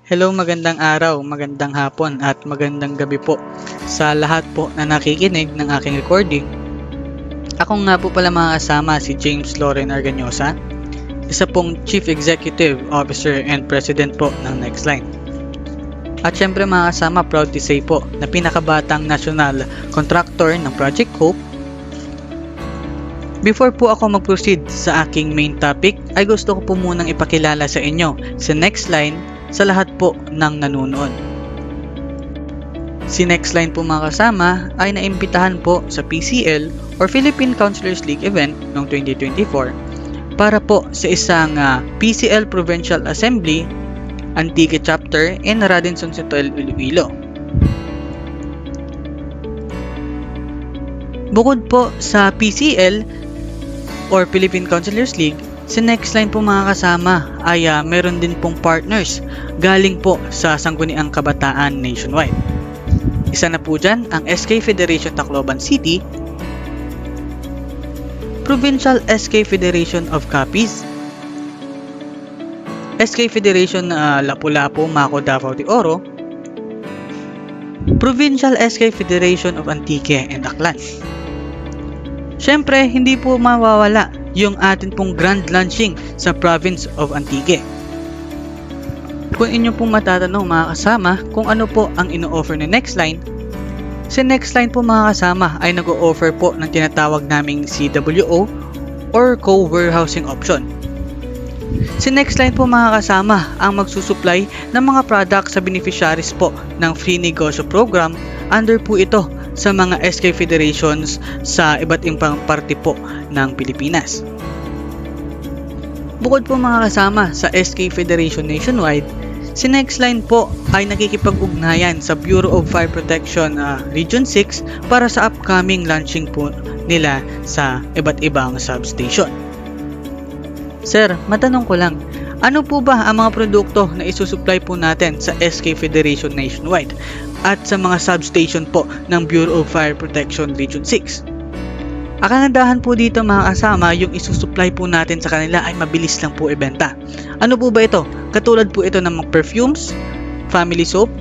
Hello, magandang araw, magandang hapon at magandang gabi po sa lahat po na nakikinig ng aking recording. Ako nga po pala mga kasama si James Loren Arganyosa, isa pong Chief Executive Officer and President po ng Nextline. At syempre mga kasama, proud to say po na pinakabatang national contractor ng Project Hope. Before po ako mag-proceed sa aking main topic, ay gusto ko po munang ipakilala sa inyo sa Nextline sa lahat po ng nanonood. Si Nextline po mga kasama ay naimbitahan po sa PCL or Philippine Councilors League event noong 2024 para po sa isang PCL Provincial Assembly Antique Chapter in Radisson Hotel, Iloilo. Bukod po sa PCL or Philippine Councilors League, si Nextline po mga kasama ay meron din pong partners galing po sa Sangguniang Kabataan nationwide. Isa na po dyan ang SK Federation Tacloban City, Provincial SK Federation of Capiz, SK Federation Lapu-Lapu, Maco, Davao de Oro, Provincial SK Federation of Antique and Aklan. Siyempre, hindi po mawawala yung atin pong grand launching sa Province of Antique. Kung inyo pong matatanong mga kasama kung ano po ang ino-offer ni Nextline, si Nextline po mga kasama ay nag-o-offer po ng tinatawag naming CWO or co-warehousing option. Si Nextline po mga kasama ang magsusupply ng mga products sa beneficiaries po ng Free Negosyo Program under po ito sa mga SK Federations sa iba't ibang parte po ng Pilipinas. Bukod po mga kasama sa SK Federation nationwide, si Nextline po ay nakikipag-ugnayan sa Bureau of Fire Protection Region 6 para sa upcoming launching po nila sa iba't ibang substation. Sir, matanong ko lang, ano po ba ang mga produkto na isusupply po natin sa SK Federation nationwide at sa mga substation po ng Bureau of Fire Protection Region 6? Ang kagandahan po dito mga kasama, yung isusupply po natin sa kanila ay mabilis lang po ibenta. Ano po ba ito? Katulad po ito ng mga perfumes, family soap,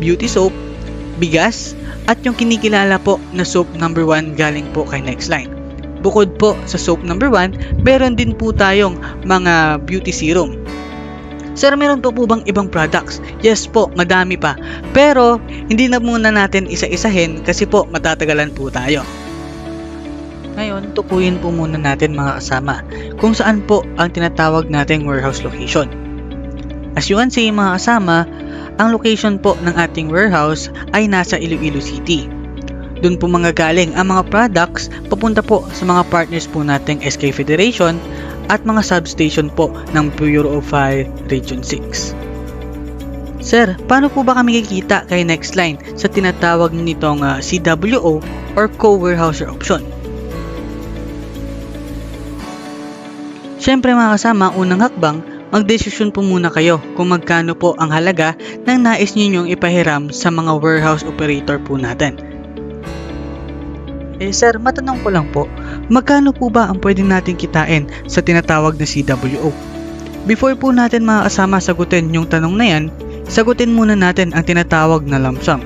beauty soap, bigas, at yung kinikilala po na soap number 1 galing po kay Nextline. Bukod po sa soap number 1, meron din po tayong mga beauty serum. Sir, meron po bang ibang products? Yes po, madami pa. Pero, hindi na muna natin isa-isahin kasi po matatagalan po tayo. Ngayon, tukuyin po muna natin mga kasama kung saan po ang tinatawag nating warehouse location. As you can see mga kasama, ang location po ng ating warehouse ay nasa Iloilo City. Doon po mga galing ang mga products papunta po sa mga partners po nating SK Federation at mga substation po ng Bureau of Fire Region 6. Sir, paano po ba kami kikita kay Nextline sa tinatawag nitong CWO or co-warehouser option? Siyempre mga kasama, unang hakbang, magdesisyon po muna kayo kung magkano po ang halaga ng nais ninyong ipahiram sa mga warehouse operator po natin. Sir, matanong ko lang po, magkano po ba ang pwede natin kitain sa tinatawag na CWO? Before po natin mga kasama sagutin yung tanong na yan, sagutin muna natin ang tinatawag na lump sum.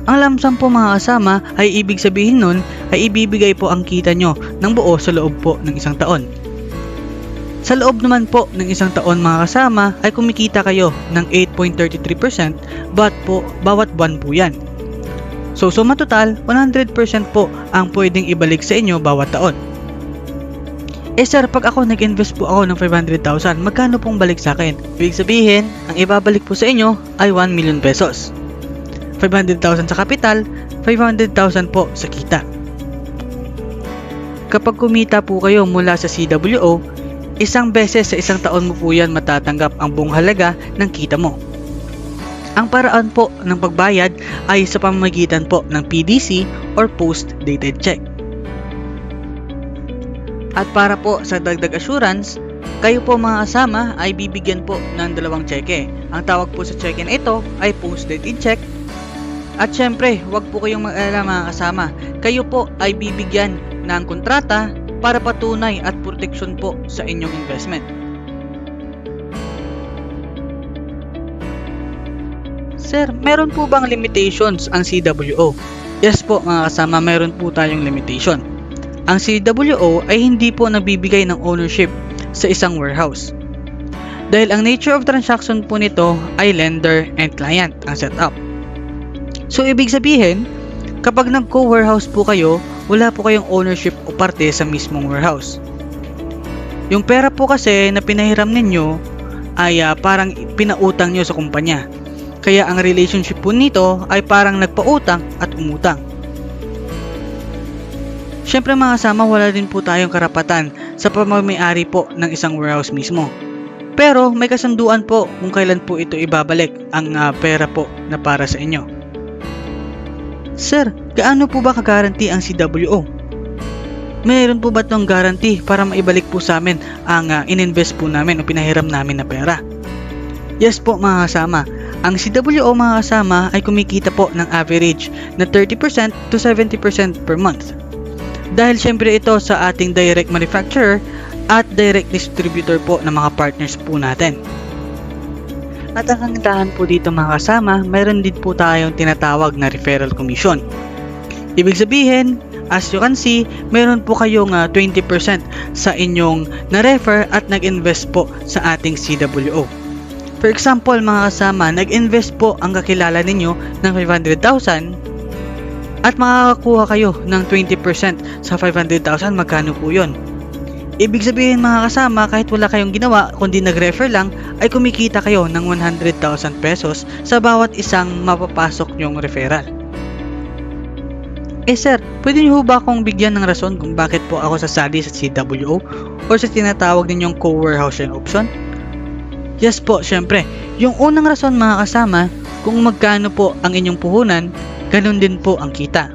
Ang lump sum po mga kasama ay ibig sabihin nun ay ibibigay po ang kita nyo ng buo sa loob po ng isang taon. Sa loob naman po ng isang taon mga kasama ay kumikita kayo ng 8.33% bawat buwan po yan. So suma total, 100% po ang pwedeng ibalik sa inyo bawat taon. Sir, pag ako nag-invest po ako ng 500,000, magkano pong balik sa akin? Ibig sabihin, ang ibabalik po sa inyo ay 1 million pesos. 500,000 sa kapital, 500,000 po sa kita. Kapag kumita po kayo mula sa CWO, isang beses sa isang taon mo po yan matatanggap ang buong halaga ng kita mo. Ang paraan po ng pagbayad ay sa pamamagitan po ng PDC or post-dated check. At para po sa dagdag assurance, kayo po mga kasama ay bibigyan po ng 2 cheque. Ang tawag po sa cheque na ito ay post-dated check. At syempre, huwag po kayong mag-alala mga kasama. Kayo po ay bibigyan ng kontrata para patunay at proteksyon po sa inyong investment. Sir, meron po bang limitations ang CWO? Yes po mga kasama, meron po tayong limitation. Ang CWO ay hindi po nagbibigay ng ownership sa isang warehouse. Dahil ang nature of transaction po nito ay lender and client ang setup. So ibig sabihin, kapag nag-co-warehouse po kayo, wala po kayong ownership o parte sa mismong warehouse. Yung pera po kasi na pinahiram ninyo ay parang pinautang nyo sa kumpanya. Kaya ang relationship po nito ay parang nagpautang at umutang. Siyempre mga kasama, wala din po tayong karapatan sa pamamay-ari po ng isang warehouse mismo. Pero may kasunduan po kung kailan po ito ibabalik ang pera po na para sa inyo. Sir, gaano po ba ka-guarantee ang CWO? Mayroon po ba itong guarantee para maibalik po sa amin ang ininvest po namin o pinahiram namin na pera? Yes po mga kasama. Ang CWO mga kasama ay kumikita po ng average na 30% to 70% per month. Dahil syempre ito sa ating direct manufacturer at direct distributor po ng mga partners po natin. At ang kagandahan po dito mga kasama, mayroon din po tayong tinatawag na referral commission. Ibig sabihin, as you can see, mayroon po kayong 20% sa inyong na-refer at nag-invest po sa ating CWO. For example mga kasama, nag-invest po ang kakilala ninyo ng 500,000 at makakakuha kayo ng 20% sa 500,000. Magkano po yun? Ibig sabihin mga kasama, kahit wala kayong ginawa kundi nag-refer lang, ay kumikita kayo ng 100,000 pesos sa bawat isang mapapasok nyong referral. Sir, pwede niyo ba akong bigyan ng rason kung bakit po ako sasali sa CWO o sa tinatawag ninyong co-warehouse option? Yes po, syempre. Yung unang rason mga kasama, kung magkano po ang inyong puhunan, ganun din po ang kita.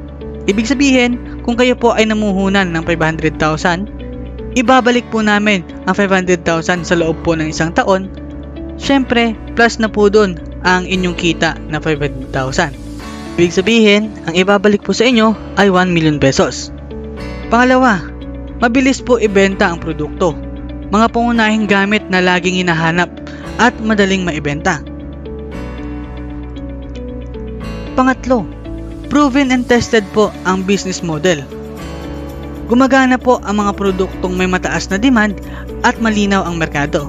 Ibig sabihin, kung kayo po ay namuhunan ng 500,000, ibabalik po namin ang 500,000 sa loob po ng isang taon. Syempre, plus na po dun ang inyong kita na 500,000. Ibig sabihin, ang ibabalik po sa inyo ay 1 million pesos. Pangalawa, mabilis po ibenta ang produkto. Mga pangunahing gamit na laging hinahanap at madaling maibenta. Pangatlo, proven and tested po ang business model. Gumagana po ang mga produktong may mataas na demand at malinaw ang merkado.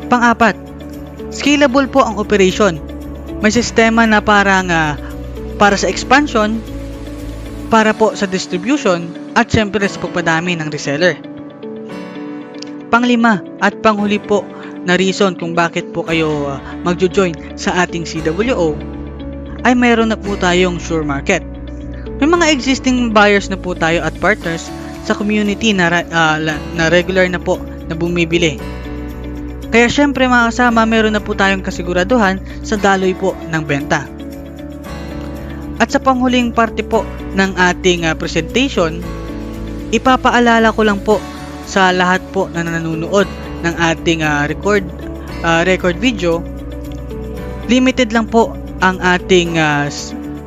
Pang-apat, scalable po ang operation. May sistema na parang para sa expansion, para po sa distribution, at syempre sa pagpadami ng reseller. Panglima at panghuli po na reason kung bakit po kayo magjo-join sa ating CWO ay mayroon na po tayong sure market. May mga existing buyers na po tayo at partners sa community na regular na po na bumibili. Kaya syempre mga kasama, meron na po tayong kasiguraduhan sa daloy po ng benta. At sa panghuling parte po ng ating presentation, ipapaalala ko lang po sa lahat po na nanonood ng ating record video, limited lang po ang ating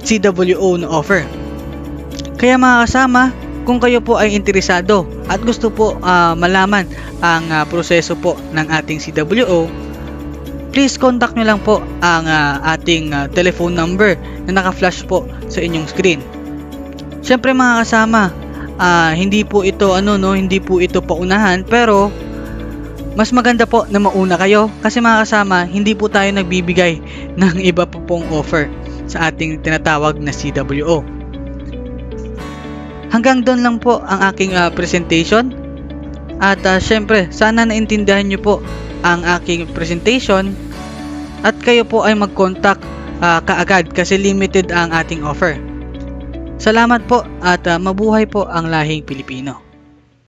CWO na offer. Kaya mga kasama, kung kayo po ay interesado at gusto po malaman ang proseso po ng ating CWO, please contact nyo lang po ang ating telephone number na naka-flash po sa inyong screen. Syempre mga kasama, hindi po ito hindi po ito paunahan, pero mas maganda po na mauna kayo kasi mga kasama, hindi po tayo nagbibigay ng iba po pong offer sa ating tinatawag na CWO. Hanggang doon lang po ang aking presentation. At syempre, sana naintindihan nyo po ang aking presentation at kayo po ay mag-contact kaagad kasi limited ang ating offer. Salamat po at mabuhay po ang lahing Pilipino.